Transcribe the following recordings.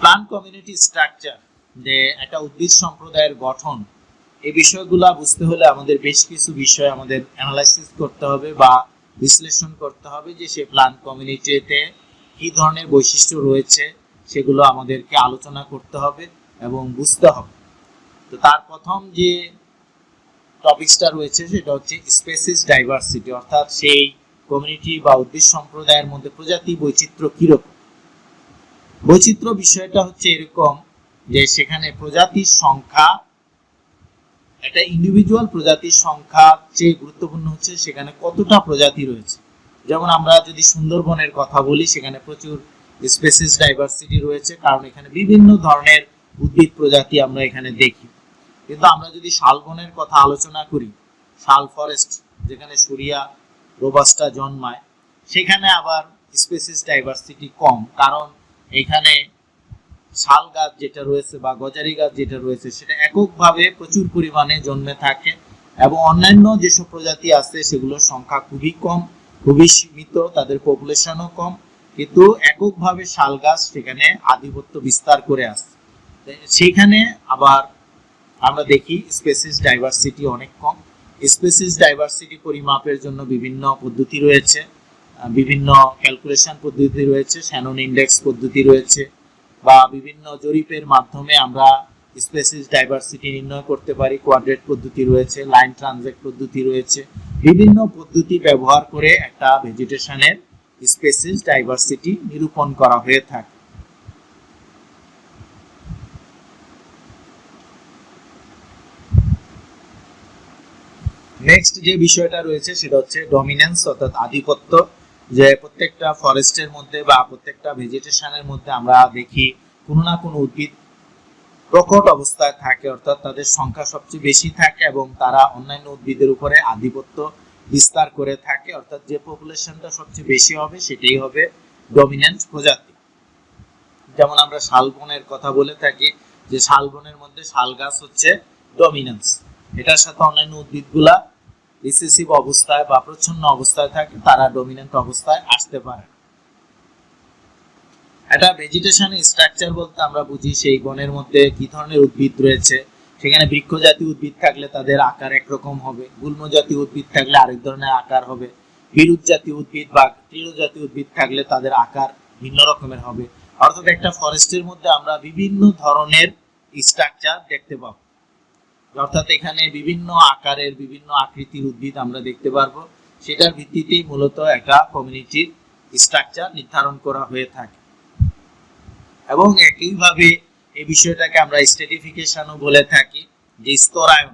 Plant community structure, যে একটা উদ্ভিদ সম্প্রদায়ের গঠন, এই বিষয়গুলো বুঝতে হলে আমাদের বেশ কিছু বিষয় আমাদের অ্যানালাইসিস করতে হবে বা বিশ্লেষণ করতে হবে, যে সেই প্লান্ট কমিউনিটিতে কি ধরনের বৈশিষ্ট্য রয়েছে সেগুলো আমাদেরকে আলোচনা করতে হবে এবং বুঝতে হবে। তো তার প্রথম যে টপিকসটা রয়েছে সেটা হচ্ছে স্পেসিস ডাইভার্সিটি, অর্থাৎ সেই কমিউনিটি বা উদ্ভিদ সম্প্রদায়ের মধ্যে প্রজাতি বৈচিত্র্য কিরকম। বৈচিত্র্য বিষয়টা হচ্ছে এরকম যে সেখানে প্রজাতির সংখ্যা, একটা ইন্ডিভিজুয়াল প্রজাতির সংখ্যা চেয়ে গুরুত্বপূর্ণ হচ্ছে সেখানে কতটা প্রজাতি রয়েছে। যেমন আমরা যদি সুন্দরবনের কথা বলি, সেখানে প্রচুর স্পেসিস ডাইভার্সিটি রয়েছে, কারণ এখানে বিভিন্ন ধরনের উদ্ভিদ প্রজাতি আমরা এখানে দেখি। কিন্তু আমরা যদি শালবনের কথা আলোচনা করি, শাল ফরেস্ট যেখানে সুরিয়া রোবাস্টা জন্মায়, সেখানে আবার স্পেসিস ডাইভার্সিটি কম, কারণ এখানে শাল গাছ যেটা রয়েছে বা গজারি গাছ যেটা রয়েছে সেটা এককভাবে প্রচুর পরিমাণে জন্মে থাকে, এবং অন্যান্য যেসব প্রজাতি আছে সেগুলোর সংখ্যা খুবই কম, খুবই সীমিত, তাদের পপুলেশনও কম, কিন্তু এককভাবে শাল গাছ সেখানে আধিপত্য বিস্তার করে আসছে। সেখানে আবার আমরা দেখি স্পেসিস ডাইভার্সিটি অনেক কম। স্পেসিস ডাইভার্সিটি পরিমাপের জন্য বিভিন্ন পদ্ধতি রয়েছে, বিভিন্ন ক্যালকুলেশন পদ্ধতি রয়েছে, শ্যানন ইন্ডেক্স পদ্ধতি রয়েছে, বা বিভিন্ন জরিপের মাধ্যমে আমরা স্পেসিস ডাইভার্সিটি নির্ণয় করতে পারি। কোয়াড্রেট পদ্ধতি রয়েছে, লাইন ট্রানজেক্ট পদ্ধতি রয়েছে, বিভিন্ন পদ্ধতি ব্যবহার করে একটা ভেজিটেশনের স্পেসিস ডাইভার্সিটি নিরূপণ করা হয়ে থাকে। নেক্সট যে বিষয়টা রয়েছে সেটা হচ্ছে ডমিনেন্স, অর্থাৎ আধিপত্য। যে প্রত্যেকটা ফরেস্টের মধ্যে বা প্রত্যেকটা ভেজিটেশনের মধ্যে আমরা দেখি কোনো না কোনো উদ্ভিদ প্রকট অবস্থায় থাকে, অর্থাৎ তাদের সংখ্যা সবচেয়ে বেশি থাকে এবং তারা অন্যান্য উদ্ভিদের উপরে আধিপত্য বিস্তার করে থাকে, অর্থাৎ যে পপুলেশনটা সবচেয়ে বেশি হবে সেটাই হবে ডমিনেন্ট প্রজাতি। যেমন আমরা শালবনের কথা বলে থাকি, যে শালবনের মধ্যে শাল গাছ হচ্ছে ডমিনেন্স, এটার সাথে অন্যান্য উদ্ভিদগুলা রিসেসিভ অবস্থায় বা প্রচ্ছন্ন অবস্থায় থাকে, তারা ডমিনেন্ট অবস্থায় আসতে পারে। এটা ভেজিটেশন স্ট্রাকচার বলতে আমরা বুঝি সেই বনের মধ্যে কি ধরনের উদ্ভিদ রয়েছে। সেখানে বৃক্ষ জাতীয় উদ্ভিদ থাকলে তাদের আকার একরকম হবে, গুল্ম জাতীয় উদ্ভিদ থাকলে আরেক ধরনের আকার হবে, বিরুৎ জাতীয় উদ্ভিদ বা তৃণ জাতীয় উদ্ভিদ থাকলে তাদের আকার ভিন্ন রকমের হবে। অর্থাৎ একটা ফরেস্টের মধ্যে আমরা বিভিন্ন ধরনের স্ট্রাকচার দেখতে পাবো, অর্থাৎ এখানে বিভিন্ন আকারের বিভিন্ন আকৃতির উদ্ভিদ আমরা দেখতে পারবো। সেটার ভিত্তিতেই মূলত একটা কমিউনিটির স্ট্রাকচার নির্ধারণ করা হয়ে থাকে। এবং একইভাবে এই বিষয়টাকে আমরা স্ট্র্যাটিফিকেশনও বলে থাকি, যে স্তরায়ন,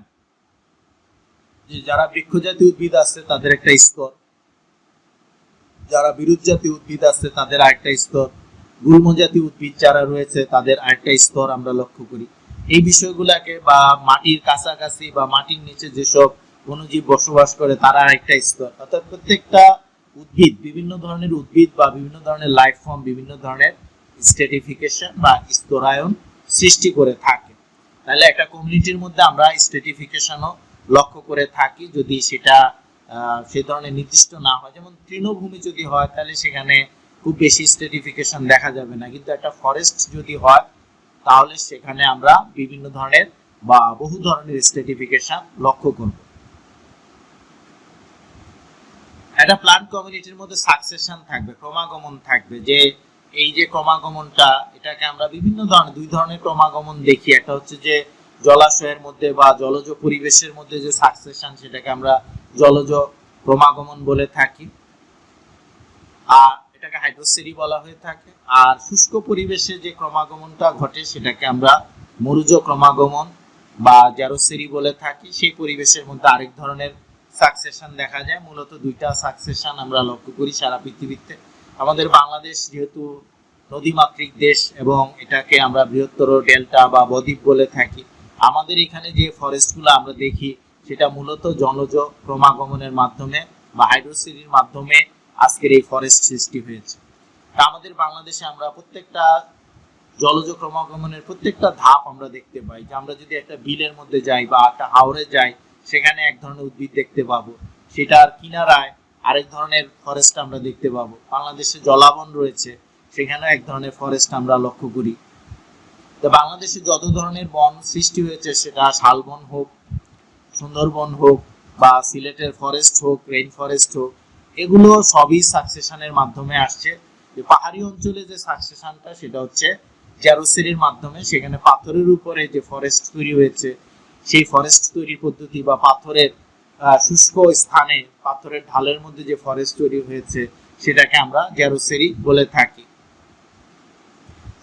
যে যারা বৃক্ষ জাতীয় উদ্ভিদ আছে তাদের একটা স্তর, যারা বিরুৎ জাতীয় উদ্ভিদ আছে তাদের আরেকটা স্তর, গুল্ম জাতীয় উদ্ভিদ যারা রয়েছে তাদের আরেকটা স্তর আমরা লক্ষ্য করি। এই বিষয়গুলোকে, বা মাটির কাছাকাছি বা মাটির নিচে যেসব বনজীব বসবাস করে তারা আরেকটা স্তর, অর্থাৎ প্রত্যেকটা উদ্ভিদ, বিভিন্ন ধরনের উদ্ভিদ বা বিভিন্ন ধরনের লাইফ ফর্ম বিভিন্ন ধরনের স্ট্র্যাটিফিকেশন বা স্তরায়ন সৃষ্টি করে থাকে। তাহলে একটা কমিউনিটির মধ্যে আমরা স্ট্র্যাটিফিকেশনও লক্ষ্য করে থাকি, যদি সেটা সেই ধরনের নির্দিষ্ট না হয়। যেমন তৃণভূমি যদি হয় তাহলে সেখানে খুব বেশি স্ট্র্যাটিফিকেশন দেখা যাবে না, কিন্তু একটা ফরেস্ট যদি হয় তাহলে সেখানে আমরা বিভিন্ন ধরনের বা বহু ধরনের স্ট্র্যাটিফিকেশন লক্ষ্য করব। একটা প্লান্ট কমিউনিটির মধ্যে সাকসেশন থাকবে, ক্রমাগমন থাকবে। যে এই যে ক্রমাগমনটা, এটাকে আমরা বিভিন্ন ধরনের, দুই ধরনের ক্রমাগমন দেখি। একটা হচ্ছে যে জলাশয়ের মধ্যে বা জলজ পরিবেশের মধ্যে যে সাকসেশন, সেটাকে আমরা জলজ ক্রমাগমন বলে থাকি, আর এটাকে হাইড্রোসেরি বলা হয়ে থাকে। আর শুষ্ক পরিবেশে যে ক্রমাগমনটা ঘটে সেটাকে আমরা মরুজ ক্রমাগমন বা জ্যারোসেরি বলে থাকি। সেই পরিবেশের মধ্যে আরেক ধরনের সাকসেশন দেখা যায়। মূলত দুইটা সাকসেশন আমরা লক্ষ্য করি সারা পৃথিবীতে। আমাদের বাংলাদেশ যেহেতু নদীমাতৃক দেশ এবং এটাকে আমরা বৃহত্তর ডেল্টা বা বদ্বীপ বলে থাকি, আমাদের এখানে যে ফরেস্টগুলো আমরা দেখি সেটা মূলত জলজ ক্রমাগমনের মাধ্যমে বা হাইড্রোসেরির মাধ্যমে আজকের এই ফরেস্ট সৃষ্টি হয়েছে। আমাদের বাংলাদেশে আমরা প্রত্যেকটা জলজ ক্রমাগমনের প্রত্যেকটা ধাপ আমরা দেখতে পাই। যে আমরা যদি একটা বিলের মধ্যে যাই বা একটা হাওরে যাই, সেখানে এক ধরনের উদ্ভিদ দেখতে পাবো, সেটার কিনারায় আরেক ধরনের ফরেস্ট আমরা দেখতে পাবো। বাংলাদেশে জলাবন রয়েছে, সেখানেও এক ধরনের ফরেস্ট আমরা লক্ষ্য করি। তো বাংলাদেশে যত ধরনের বন সৃষ্টি হয়েছে, সেটা শালবন হোক, সুন্দরবন হোক, বা সিলেটের ফরেস্ট হোক, রেইন ফরেস্ট হোক, এগুলো সবই সাকসেশনের মাধ্যমে আসছে। যে পাহাড়ি অঞ্চলে যে সাকসেশনটা, সেটা হচ্ছে জ্যারোসেরির মাধ্যমে। সেখানে পাথরের উপরে যে ফরেস্ট তৈরি হয়েছে, সেই ফরেস্ট তৈরির পদ্ধতি, বা পাথরের শুষ্ক স্থানে পাথরের ঢালের মধ্যে যে ফরেস্ট তৈরি হয়েছে, সেটাকে আমরা জ্যারোসেরি বলে থাকি।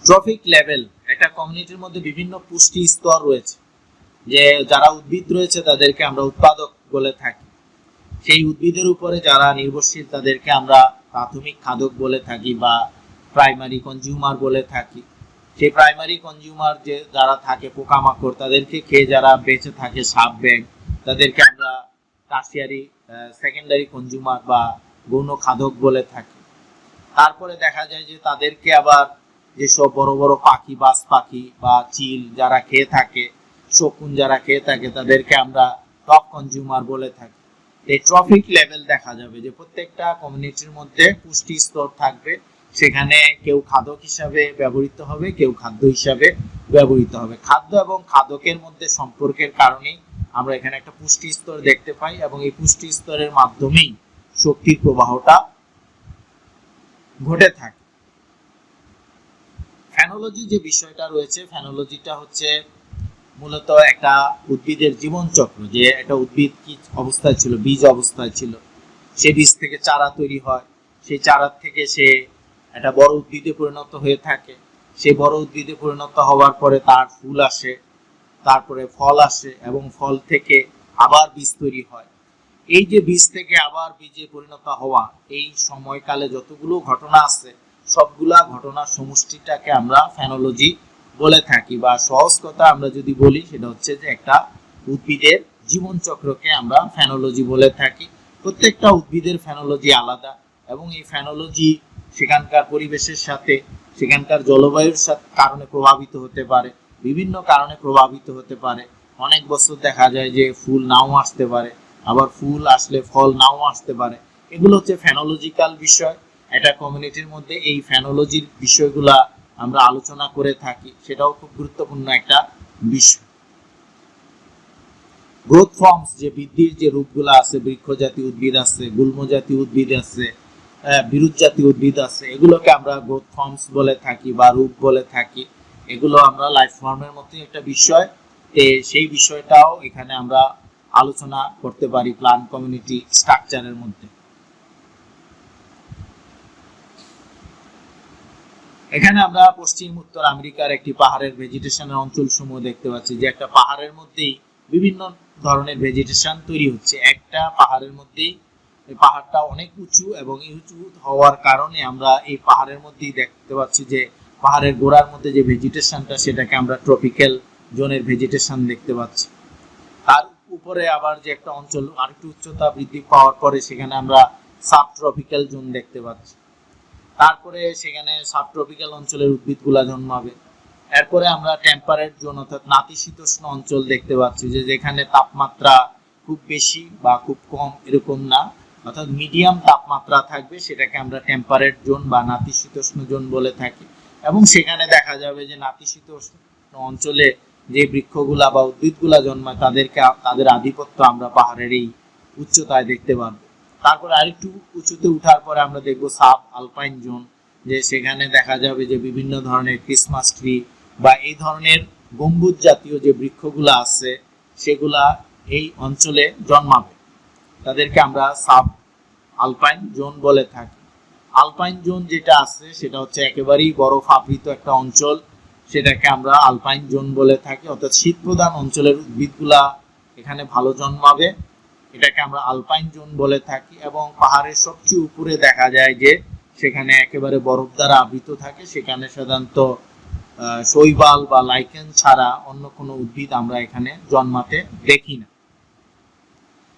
ট্রফিক লেভেল, একটা কমিউনিটির মধ্যে বিভিন্ন পুষ্টি স্তর রয়েছে। যে যারা উদ্ভিদ রয়েছে তাদেরকে আমরা উৎপাদক বলে থাকি। সেই উদ্ভিদের উপরে যারা নির্ভরশীল তাদেরকে আমরা প্রাথমিক খাদক বলে থাকি বা প্রাইমারি কনজিউমার বলে থাকি। সেই প্রাইমারি কনজিউমার যে যারা থাকে, পোকামাকড়, তাদেরকে খেয়ে যারা বেঁচে থাকে, সাপ ব্যাং, তাদেরকে আমরা টার্সিয়ারি সেকেন্ডারি কনজিউমার বা গৌণ খাদক বলে থাকি। তারপরে দেখা যায় যে তাদেরকে আবার যেসব বড় বড় পাখি, বাজ পাখি বা চিল যারা খেয়ে থাকে, শকুন যারা খেয়ে থাকে, তাদেরকে আমরা টপ কনজিউমার বলে থাকি। এই ট্রফিক লেভেল দেখা যাবে যে প্রত্যেকটা কমিউনিটির মধ্যে পুষ্টি স্তর থাকবে। সেখানে কেউ খাদক হিসাবে ব্যবহৃত হবে, কেউ খাদ্য হিসাবে ব্যবহৃত হবে। খাদ্য এবং খাদকের মধ্যে সম্পর্কের কারণেই আমরা এখানে একটা পুষ্টি স্তর দেখতে পাই, এবং এই পুষ্টি স্তরের মাধ্যমেই শক্তির প্রবাহটা ঘটে থাকে। ফেনোলজি যে বিষয়টা রয়েছে, ফেনোলজিটা হচ্ছে মূলত একটা উদ্ভিদের জীবন চক্র। যে একটা উদ্ভিদ কি অবস্থায় ছিল, বীজ অবস্থায় ছিল, সেই বীজ থেকে চারা তৈরি হয়, সেই চারা থেকে সে একটা বড় উদ্ভিদে পরিণত হয়ে থাকে। সেই বড় উদ্ভিদে পরিণত হওয়ার পরে তার ফুল আসে, তারপরে ফল আসে, এবং ফল থেকে আবার বীজ তৈরি হয়। এই যে বীজ থেকে আবার বীজে পরিণত হওয়া, এই সময়কালে যতগুলো ঘটনা আছে, সবগুলা ঘটনার সমষ্টিটাকে আমরা ফেনোলজি বলে থাকি। বা সহজ কথা আমরা যদি বলি, সেটা হচ্ছে যে একটা উদ্ভিদের জীবন চক্রকে আমরা ফেনোলজি বলে থাকি। প্রত্যেকটা উদ্ভিদের ফেনোলজি আলাদা, এবং এই ফেনোলজি সেখানকার পরিবেশের সাথে, সেখানকার জলবায়ুর সাথে কারণে প্রভাবিত হতে পারে, বিভিন্ন কারণে প্রভাবিত হতে পারে। অনেক বছর দেখা যায় যে ফুল নাও আসতে পারে, আবার ফুল আসলে ফল নাও আসতে পারে। এগুলো হচ্ছে ফেনোলজিক্যাল বিষয়। একটা কমিউনিটির মধ্যে এই ফেনোলজির বিষয়গুলা আমরা আলোচনা করে থাকি, সেটাও খুব গুরুত্বপূর্ণ একটা বিষয়। গ্রোথ ফর্মস, যে বৃদ্ধির যে রূপগুলো আছে, বৃক্ষ জাতীয় উদ্ভিদ আছে, গুল্ম জাতীয় উদ্ভিদ আছে, বিরুৎ জাতীয় উদ্ভিদ আছে, এগুলোকে আমরা গ্রোথ ফর্মস বলে থাকি বা রূপ বলে থাকি। এগুলো আমরা লাইফ ফর্মের মধ্যে একটা বিষয়, সেই বিষয়টাও এখানে আমরা আলোচনা করতে পারি প্লান্ট কমিউনিটি স্ট্রাকচারের মধ্যে। এখানে আমরা পশ্চিম উত্তর আমেরিকার একটি পাহাড়ের ভেজিটেশনের অঞ্চল সমূহ দেখতে পাচ্ছি। যে একটা পাহাড়ের মধ্যেই বিভিন্ন ধরনের ভেজিটেশন তৈরি হচ্ছে। একটা পাহাড়ের মধ্যেই, এই পাহাড়টা অনেক উঁচু, এবং উঁচু হওয়ার কারণে আমরা এই পাহাড়ের মধ্যেই দেখতে পাচ্ছি যে পাহাড়ের গোড়ার মধ্যে যে ভেজিটেশনটা, সেটাকে আমরা ট্রপিক্যাল জোনের ভেজিটেশন দেখতে পাচ্ছি। তার উপরে আবার যে একটা অঞ্চল আরেকটু উচ্চতা বৃদ্ধি পাওয়ার পরে, সেখানে আমরা সাব ট্রপিক্যাল জোন দেখতে পাচ্ছি। তারপরে সেখানে সাবট্রপিক্যাল অঞ্চলের উদ্ভিদগুলা জন্মাবে। এরপরে আমরা টেম্পারেট জোন অর্থাৎ নাতিশীতোষ্ণ অঞ্চল দেখতে পাচ্ছি, যে যেখানে তাপমাত্রা খুব বেশি বা খুব কম এরকম না, অর্থাৎ মিডিয়াম তাপমাত্রা থাকবে, সেটাকে আমরা টেম্পারেট জোন বা নাতিশীতোষ্ণ জোন বলে থাকি। এবং সেখানে দেখা যাবে যে নাতিশীতোষ্ণ অঞ্চলে যে বৃক্ষগুলা বা উদ্ভিদগুলা জন্মায়, তাদের আধিপত্য আমরা পাহাড়ের এই উচ্চতায় দেখতে পাবো। তারপরে আরেকটু উঁচুতে উঠার পরে আমরা দেখবো সাব আলপাইন জোন, যে সেখানে দেখা যাবে যে বিভিন্ন ধরনের ক্রিসমাস ট্রি বা এই ধরনের গম্বুজ জাতীয় যে বৃক্ষগুলো আছে, সেগুলা এই অঞ্চলে জন্মাবে। তাদেরকে আমরা সাব আলপাইন জোন বলে থাকি। আলপাইন জোন যেটা আছে, সেটা হচ্ছে একেবারেই বরফ আবৃত একটা অঞ্চল, সেটাকে আমরা আলপাইন জোন বলে থাকি। অর্থাৎ শীত প্রধান অঞ্চলের উদ্ভিদগুলা এখানে ভালো জন্মাবে, এটাকে আমরা আলপাইন জোন বলে থাকি। এবং পাহাড়ের সবচেয়ে উপরে দেখা যায় যে সেখানে একেবারে বরফ দ্বারা আবৃত থাকে, সেখানে সাধারণত শৈবাল বা লাইকেন ছাড়া অন্য কোনো উদ্ভিদ আমরা এখানে জন্মাতে দেখি না।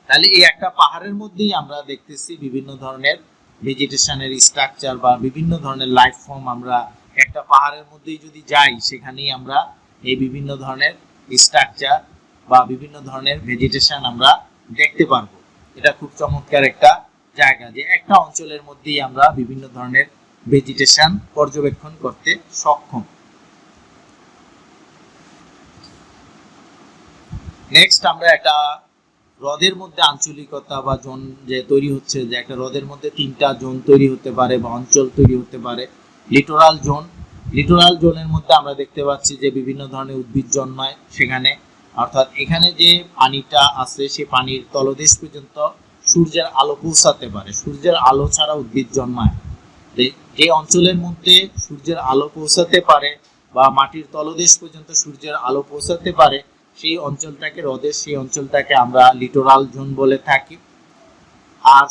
তাহলে এই একটা পাহাড়ের মধ্যেই আমরা দেখতেছি বিভিন্ন ধরনের ভেজিটেশনের স্ট্রাকচার বা বিভিন্ন ধরনের লাইফ ফর্ম। আমরা একটা পাহাড়ের মধ্যেই যদি যাই, সেখানেই আমরা এই বিভিন্ন ধরনের স্ট্রাকচার বা বিভিন্ন ধরনের ভেজিটেশন আমরা দেখতে পারবো। এটা খুব চমৎকার একটা জায়গা, যে একটা অঞ্চলের মধ্যেই আমরা বিভিন্ন ধরনের ভেজিটেশন পর্যবেক্ষণ করতে সক্ষম। নেক্সট আমরা একটা হ্রদের মধ্যে আঞ্চলিকতা বা জোন যে তৈরি হচ্ছে, যে একটা হ্রদের মধ্যে তিনটা জোন তৈরি হতে পারে বা অঞ্চল তৈরি হতে পারে। লিটোরাল জোন, লিটোরাল জোনের মধ্যে আমরা দেখতে পাচ্ছি যে বিভিন্ন ধরনের উদ্ভিদ জন্মায় সেখানে, অর্থাৎ এখানে যে পানিটা আছে সে পানির তলদেশ পর্যন্ত সূর্যের আলো পৌঁছাতে পারে, সূর্যের আলো ছাড়া উদ্ভিদ জন্মায়। যে অঞ্চলের মধ্যে সূর্যের আলো পৌঁছাতে পারে বা মাটির তলদেশ পর্যন্ত সূর্যের আলো পৌঁছাতে পারে সেই অঞ্চলটাকে হ্রদের, সেই অঞ্চলটাকে আমরা লিটোরাল জোন বলে থাকি। আর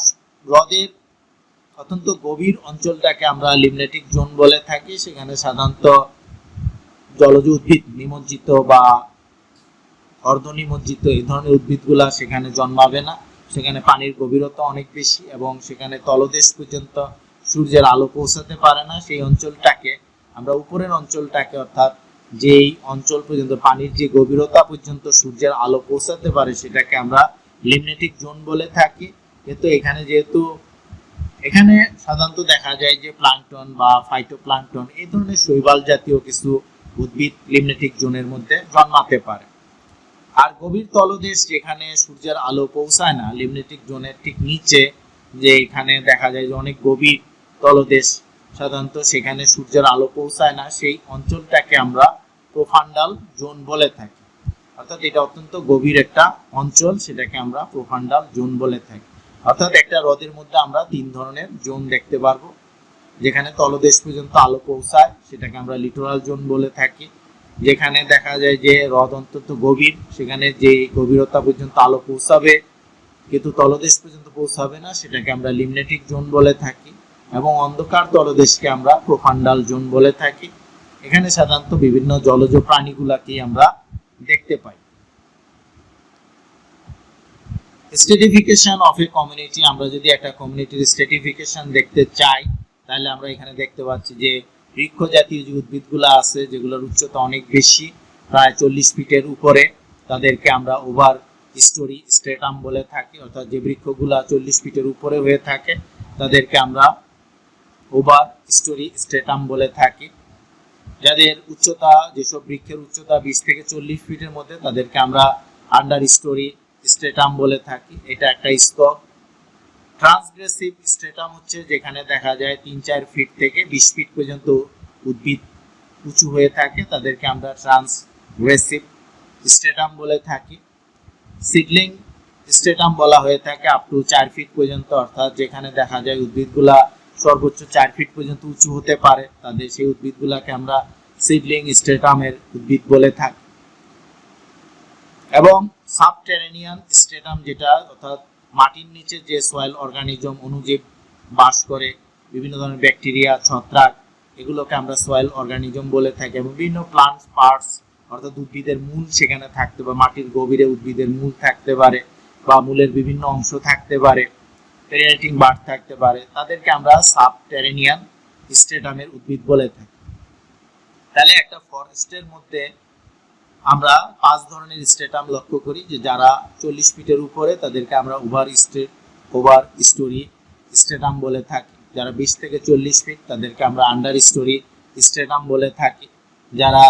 হ্রদের অত্যন্ত গভীর অঞ্চলটাকে আমরা লিমনেটিক জোন বলে থাকি। সেখানে সাধারণত জলজ উদ্ভিদ, নিমজ্জিত বা অর্ধনিমজ্জিত এই ধরনের উদ্ভিদগুলা সেখানে জন্মাবে না। সেখানে পানির গভীরতা অনেক বেশি এবং সেখানে তলদেশ পর্যন্ত সূর্যের আলো পৌঁছাতে পারে না। সেই অঞ্চলটাকে আমরা উপরের অঞ্চলটাকে, অর্থাৎ যেই অঞ্চল পর্যন্ত পানির যে গভীরতা পর্যন্ত সূর্যের আলো পৌঁছাতে পারে সেটাকে আমরা লিমনেটিক জোন বলে থাকি। কিন্তু যেহেতু এখানে সাধারণত দেখা যায় যে প্লাঙ্কটন বা ফাইটোপ্লাঙ্কটন এই ধরনের শৈবাল জাতীয় কিছু উদ্ভিদ লিমনেটিক জোনের মধ্যে জন্মাতে পারে। আর গভীর তলদেশ যেখানে সূর্যের আলো পৌঁছায় না, লিমনেটিক জোনের ঠিক নিচে যে এখানে দেখা যায় যে অনেক গভীর তলদেশ, সাধারণত সেখানে সূর্যের আলো পৌঁছায় না, সেই অঞ্চলটাকে আমরা প্রোফান্ডাল জোন বলে থাকি। অর্থাৎ এটা অত্যন্ত গভীর একটা অঞ্চল, সেটাকে আমরা প্রোফান্ডাল জোন বলে থাকি। অর্থাৎ একটা হ্রদের মধ্যে আমরা তিন ধরনের জোন দেখতে পারবো। যেখানে তলদেশ পর্যন্ত আলো পৌঁছায় সেটাকে আমরা লিটোরাল জোন বলে থাকি। যেখানে দেখা যায় যে হ্রদ অত্যন্ত গভীর, সেখানে যে গভীরতা পর্যন্ত আলো পৌঁছাবে কিন্তু তলদেশ পর্যন্ত পৌঁছাবে না, সেটাকে আমরা লিমনেটিক জোন বলে থাকি। এবং অন্ধকার তলদেশকে আমরা প্রোফান্ডাল জোন বলে থাকি। এখানে সাধারণত বিভিন্ন জলজ প্রাণীগুলাকে আমরা দেখতে পাই। স্ট্র্যাটিফিকেশন অফ এ কমিউনিটি, আমরা যদি একটা কমিউনিটির স্ট্র্যাটিফিকেশন দেখতে চাই তাহলে আমরা এখানে দেখতে পাচ্ছি যে বৃক্ষ জাতীয় যে উদ্ভিদগুলো আছে যেগুলোর উচ্চতা অনেক বেশি, প্রায় 40 ফিটের উপরে, তাদেরকে আমরা ওভার স্টোরি স্ট্রেটাম বলে থাকি। অর্থাৎ যে বৃক্ষগুলা 40 ফিটের উপরে হয়ে থাকে তাদেরকে আমরা ওভার স্টোরি স্ট্রেটাম বলে থাকি। যাদের উচ্চতা, যেসব বৃক্ষের উচ্চতা 20 থেকে 40 ফিটের মধ্যে, তাদেরকে আমরা আন্ডার স্টোরি স্ট্রেটাম বলে থাকি। এটা একটা স্তর। ট্রান্সগ্রেসিভ স্ট্রেটাম হচ্ছে যেখানে দেখা যায় 3-4 ফিট থেকে 20 ফিট পর্যন্ত উদ্ভিদ উঁচু হয়ে থাকে, তাদেরকে আমরা ট্রান্সগ্রেসিভ স্ট্রেটাম বলে থাকি। সিডলিং স্ট্রেটাম বলা হয়ে থাকে আপ টু 4 ফিট পর্যন্ত, অর্থাৎ যেখানে দেখা যায় উদ্ভিদগুলা সর্বোচ্চ 4 ফিট পর্যন্ত উঁচু হতে পারে, তাদের সেই উদ্ভিদগুলাকে আমরা সিডলিং স্ট্রেটামের উদ্ভিদ বলে থাকি। এবং সাবটেরেনিয়ান স্ট্রেটাম, যেটা অর্থাৎ মাটির নিচে যে সয়েল অর্গানিজম, অণুজীব বাস করে, বিভিন্ন ধরনের ব্যাকটেরিয়া, ছত্রাক, এগুলোকে আমরা সয়েল অর্গানিজম বলে থাকি। এবং বিভিন্ন প্লান্ট পার্টস, অর্থাৎ উদ্ভিদের মূল সেখানে থাকতে পারে, মাটির গভীরে উদ্ভিদের মূল থাকতে পারে বা মূলের বিভিন্ন অংশ থাকতে পারে, পেরিনেটিং বার্ড থাকতে পারে, তাদেরকে আমরা সাবটেরেনিয়ান স্ট্রেটামের উদ্ভিদ বলে থাকি। তাহলে একটা ফরেস্টের মধ্যে আমরা 5 ধরনের স্ট্রেটাম লক্ষ্য করি, যে যারা 40 ফিটের উপরে তাদেরকে আমরা ওভার স্টোরি স্ট্রেটাম বলে থাকি। যারা 20 থেকে 40 ফিট তাদেরকে আমরা আন্ডার স্টোরি স্ট্রেটাম বলে থাকি। যারা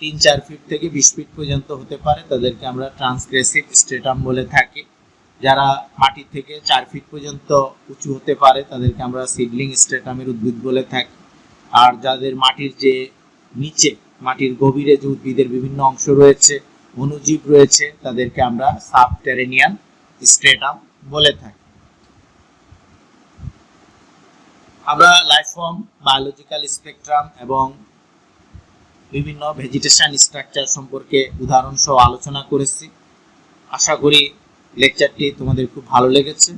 3-4 ফিট থেকে 20 ফিট পর্যন্ত হতে পারে তাদেরকে আমরা ট্রান্সগ্রেসিভ স্ট্রেটাম বলে থাকি। যারা মাটি থেকে 4 ফিট পর্যন্ত উঁচু হতে পারে তাদেরকে আমরা সিডলিং স্ট্রেটামের উদ্ভিদ বলে থাকি। আর যাদের মাটির যে নিচে, মাটির গভীরে যে উদ্ভিদের বিভিন্ন অংশ রয়েছে, অণুজীব রয়েছে, তাদেরকে আমরা সাবটেরেনিয়ান স্ট্রেটাম বলে থাকি। আমরা লাইফ ফর্ম, বায়োলজিক্যাল স্পেকট্রাম এবং বিভিন্ন ভেজিটেশন স্ট্রাকচার সম্পর্কে উদাহরণ সহ আলোচনা করেছি। আশা করি লেকচারটি তোমাদের খুব ভালো লেগেছে।